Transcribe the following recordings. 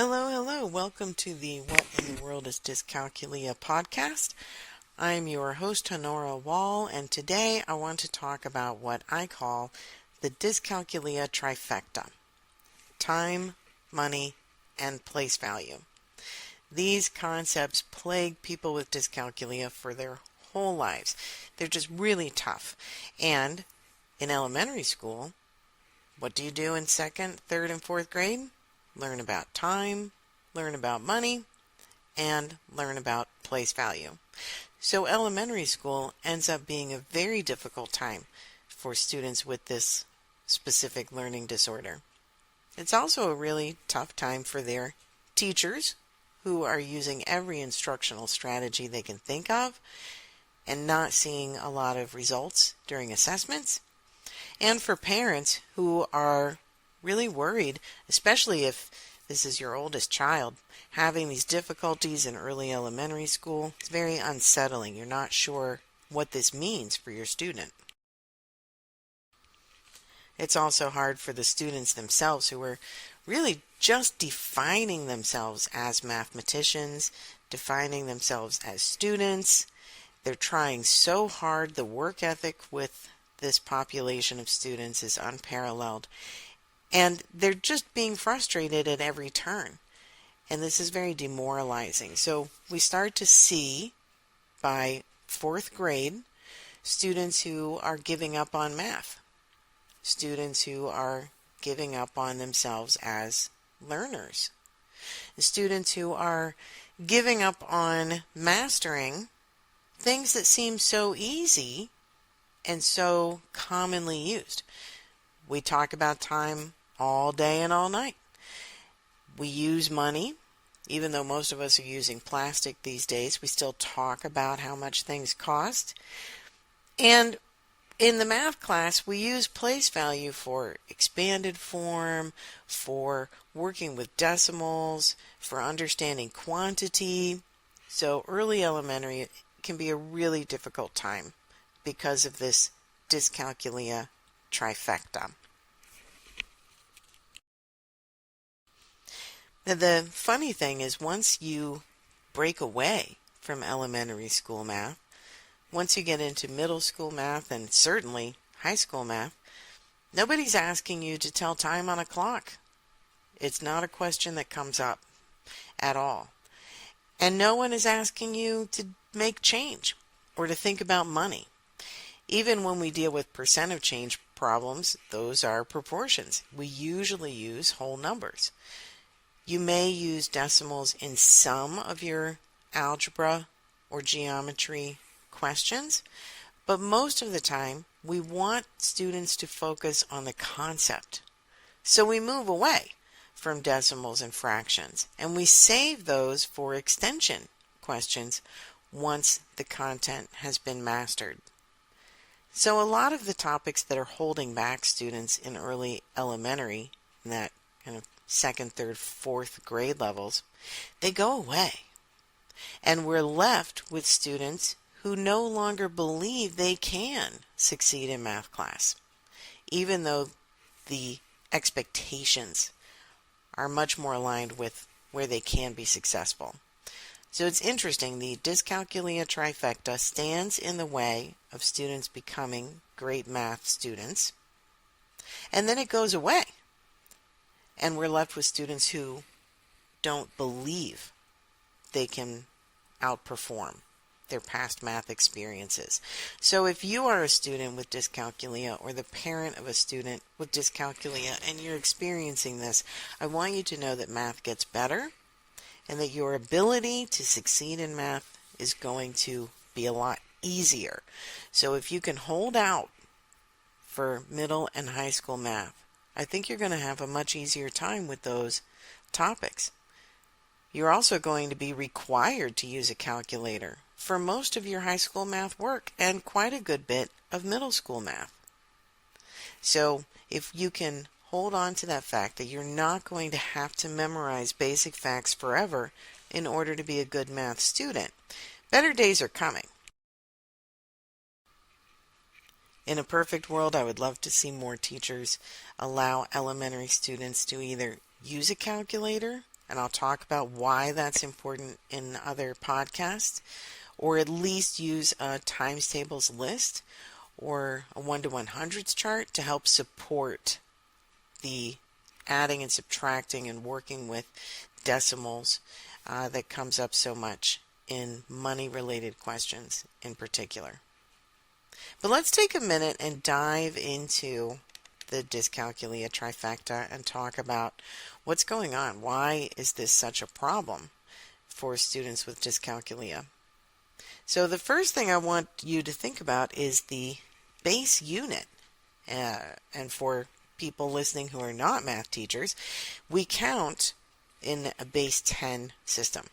Hello, hello. Welcome to the What in the World is Dyscalculia podcast. I'm your host, Honora Wall, and today I want to talk about what I call the Dyscalculia Trifecta: time, money, and place value. These concepts plague people with dyscalculia for their whole lives. They're just really tough. And in elementary school, what do you do in second, third, and fourth grade? Learn about time, learn about money, and learn about place value. So elementary school ends up being a very difficult time for students with this specific learning disorder. It's also a really tough time for their teachers, who are using every instructional strategy they can think of and not seeing a lot of results during assessments, and for parents who are really worried, especially if this is your oldest child, having these difficulties in early elementary school. It's very unsettling. You're not sure what this means for your student. It's also hard for the students themselves, who are really just defining themselves as mathematicians, defining themselves as students. They're trying so hard. The work ethic with this population of students is unparalleled. And they're just being frustrated at every turn. And this is very demoralizing. So we start to see by fourth grade students who are giving up on math, students who are giving up on themselves as learners, students who are giving up on mastering things that seem so easy and so commonly used. We talk about time all day and all night. We use money. Even though most of us are using plastic these days, we still talk about how much things cost. And in the math class, we use place value for expanded form, for working with decimals, for understanding quantity. So early elementary can be a really difficult time because of this dyscalculia trifecta. Now, the funny thing is, once you break away from elementary school math, once you get into middle school math and certainly high school math, nobody's asking you to tell time on a clock. It's not a question that comes up at all. And no one is asking you to make change or to think about money. Even when we deal with percent of change problems, those are proportions. We usually use whole numbers. You may use decimals in some of your algebra or geometry questions, but most of the time we want students to focus on the concept. So we move away from decimals and fractions, and we save those for extension questions once the content has been mastered. So a lot of the topics that are holding back students in early elementary, in that kind of second, third, fourth grade levels, they go away. And we're left with students who no longer believe they can succeed in math class, even though the expectations are much more aligned with where they can be successful. So it's interesting, the dyscalculia trifecta stands in the way of students becoming great math students, and then it goes away. And we're left with students who don't believe they can outperform their past math experiences. So if you are a student with dyscalculia or the parent of a student with dyscalculia and you're experiencing this, I want you to know that math gets better and that your ability to succeed in math is going to be a lot easier. So if you can hold out for middle and high school math, I think you're going to have a much easier time with those topics. You're also going to be required to use a calculator for most of your high school math work and quite a good bit of middle school math. So if you can hold on to that fact that you're not going to have to memorize basic facts forever in order to be a good math student, better days are coming. In a perfect world, I would love to see more teachers allow elementary students to either use a calculator and I'll talk about why that's important in other podcasts, or at least use a times tables list or a 1 to 100s chart to help support the adding and subtracting and working with decimals that comes up so much in money-related questions in particular. But let's take a minute and dive into the Dyscalculia Trifecta and talk about what's going on. Why is this such a problem for students with dyscalculia? So the first thing I want you to think about is the base unit. And for people listening who are not math teachers, we count in a base 10 system.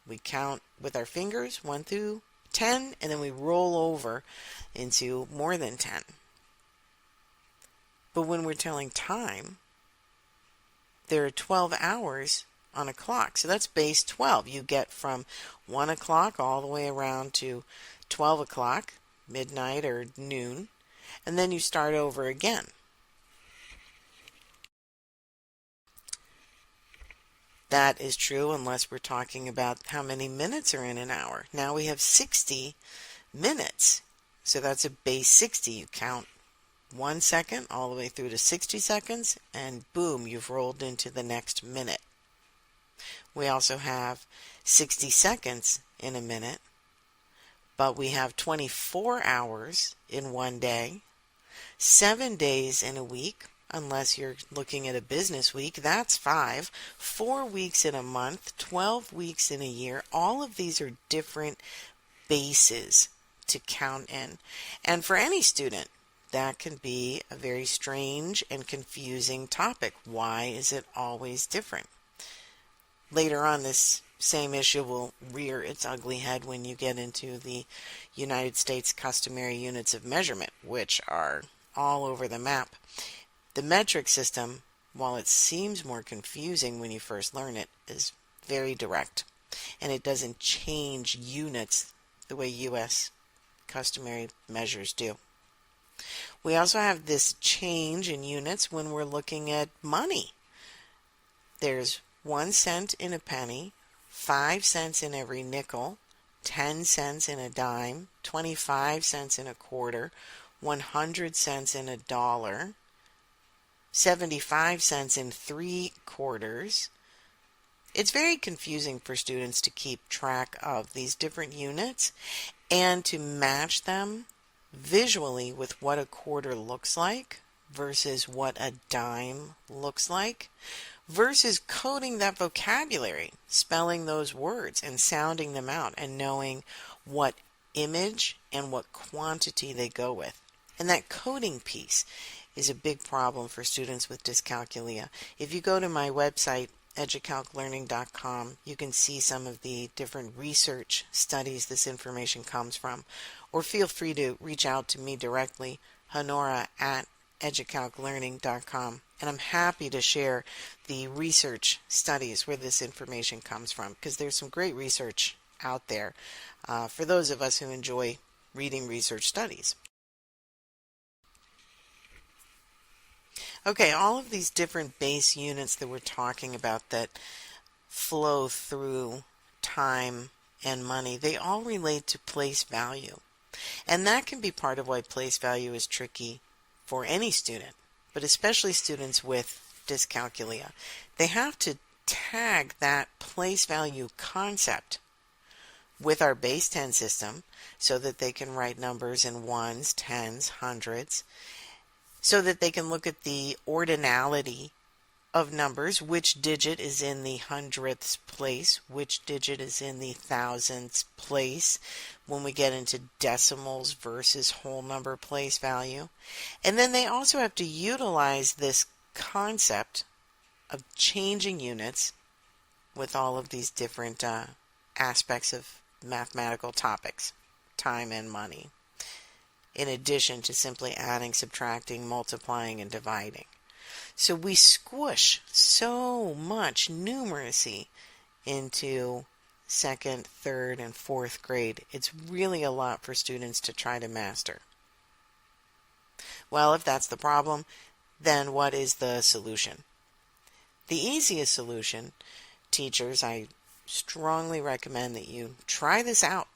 We count with our fingers 1 through 10, and then we roll over into more than 10. But when we're telling time, there are 12 hours on a clock. So that's base 12. You get from 1 o'clock all the way around to 12 o'clock, midnight or noon, and then you start over again. That is true unless we're talking about how many minutes are in an hour. Now we have 60 minutes. So that's a base 60. You count 1 second all the way through to 60 seconds, and boom, you've rolled into the next minute. We also have 60 seconds in a minute, but we have 24 hours in one day, 7 days in a week, unless you're looking at a business week, that's 5, 4 weeks in a month, 12 weeks in a year. All of these are different bases to count in. And for any student, that can be a very strange and confusing topic. Why is it always different? Later on, this same issue will rear its ugly head when you get into the United States customary units of measurement, which are all over the map. The metric system, while it seems more confusing when you first learn it, is very direct, and it doesn't change units the way U.S. customary measures do. We also have this change in units when we're looking at money. There's 1 cent in a penny, 5 cents in every nickel, 10 cents in a dime, 25 cents in a quarter, 100 cents in a dollar, 75 cents in 3 quarters. It's very confusing for students to keep track of these different units and to match them visually with what a quarter looks like versus what a dime looks like versus coding that vocabulary, spelling those words and sounding them out and knowing what image and what quantity they go with. And that coding piece is a big problem for students with dyscalculia. If you go to my website, educalclearning.com, you can see some of the different research studies this information comes from. Or feel free to reach out to me directly, honora@educalclearning.com, and I'm happy to share the research studies where this information comes from, because there's some great research out there for those of us who enjoy reading research studies. Okay, all of these different base units that we're talking about that flow through time and money, they all relate to place value. And that can be part of why place value is tricky for any student, but especially students with dyscalculia. They have to tag that place value concept with our base 10 system so that they can write numbers in ones, tens, hundreds, so that they can look at the ordinality of numbers, which digit is in the hundredths place, which digit is in the thousandths place when we get into decimals versus whole number place value. And then they also have to utilize this concept of changing units with all of these different aspects of mathematical topics, time and money, in addition to simply adding, subtracting, multiplying, and dividing. So we squish so much numeracy into second, third, and fourth grade. It's really a lot for students to try to master. Well, if that's the problem, then what is the solution? The easiest solution teachers, I strongly recommend that you try this out.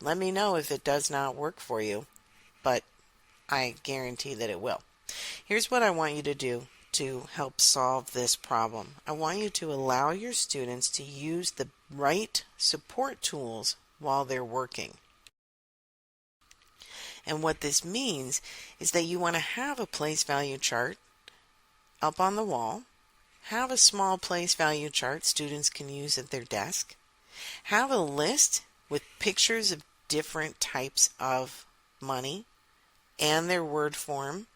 Let me know if it does not work for you, but I guarantee that it will. Here's what I want you to do to help solve this problem. I want you to allow your students to use the right support tools while they're working. And what this means is that you want to have a place value chart up on the wall, have a small place value chart students can use at their desk, have a list with pictures of different types of money and their word form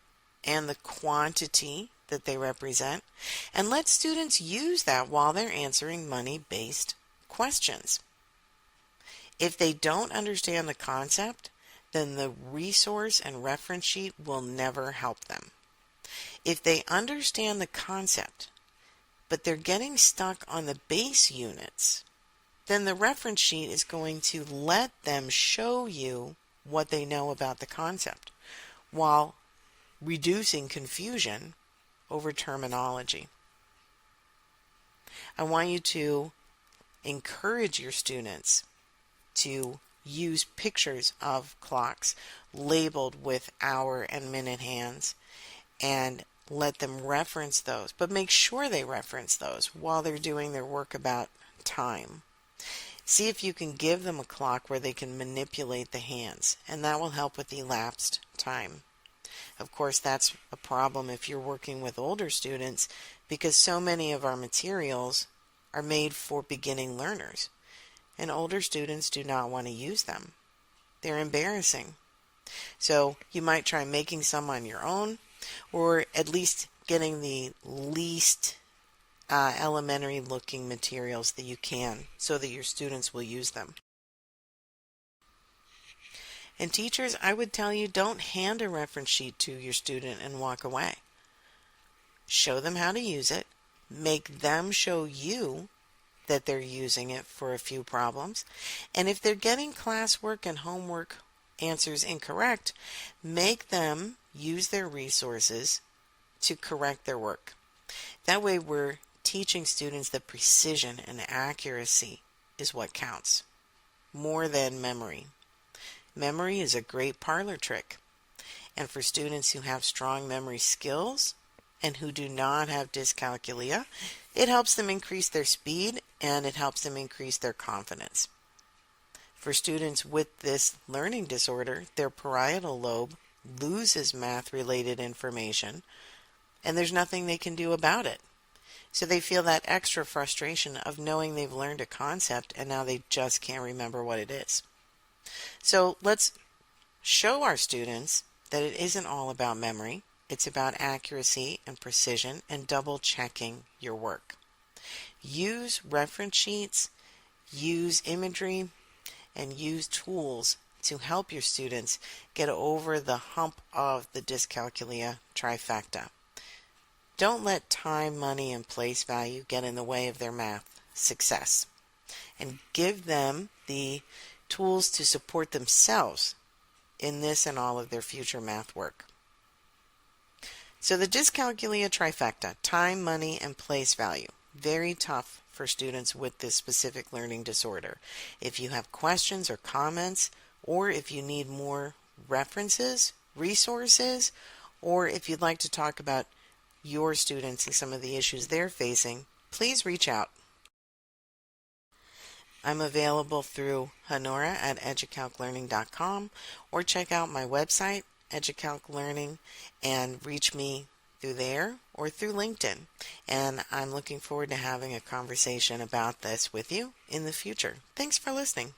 and the quantity that they represent, and let students use that while they're answering money-based questions. If they don't understand the concept, then the resource and reference sheet will never help them. If they understand the concept, but they're getting stuck on the base units, then the reference sheet is going to let them show you what they know about the concept, while reducing confusion over terminology. I want you to encourage your students to use pictures of clocks labeled with hour and minute hands and let them reference those, but make sure they reference those while they're doing their work about time. See if you can give them a clock where they can manipulate the hands, and that will help with elapsed time. Of course, that's a problem if you're working with older students, because so many of our materials are made for beginning learners, and older students do not want to use them. They're embarrassing. So you might try making some on your own, or at least getting the least elementary looking materials that you can so that your students will use them. And teachers, I would tell you, don't hand a reference sheet to your student and walk away. Show them how to use it. Make them show you that they're using it for a few problems. And if they're getting classwork and homework answers incorrect, make them use their resources to correct their work. That way we're teaching students that precision and accuracy is what counts, more than memory. Memory is a great parlor trick, and for students who have strong memory skills and who do not have dyscalculia, it helps them increase their speed and it helps them increase their confidence. For students with this learning disorder, their parietal lobe loses math-related information, and there's nothing they can do about it. So they feel that extra frustration of knowing they've learned a concept and now they just can't remember what it is. So let's show our students that it isn't all about memory. It's about accuracy and precision and double checking your work. Use reference sheets, use imagery, and use tools to help your students get over the hump of the Dyscalculia Trifecta. Don't let time, money, and place value get in the way of their math success, and give them the tools to support themselves in this and all of their future math work. So the Dyscalculia Trifecta, time, money, and place value, very tough for students with this specific learning disorder. If you have questions or comments, or if you need more references, resources, or if you'd like to talk about your students and some of the issues they're facing, please reach out. I'm available through Honora at educalclearning.com, or check out my website, Educalc Learning, and reach me through there or through LinkedIn. And I'm looking forward to having a conversation about this with you in the future. Thanks for listening.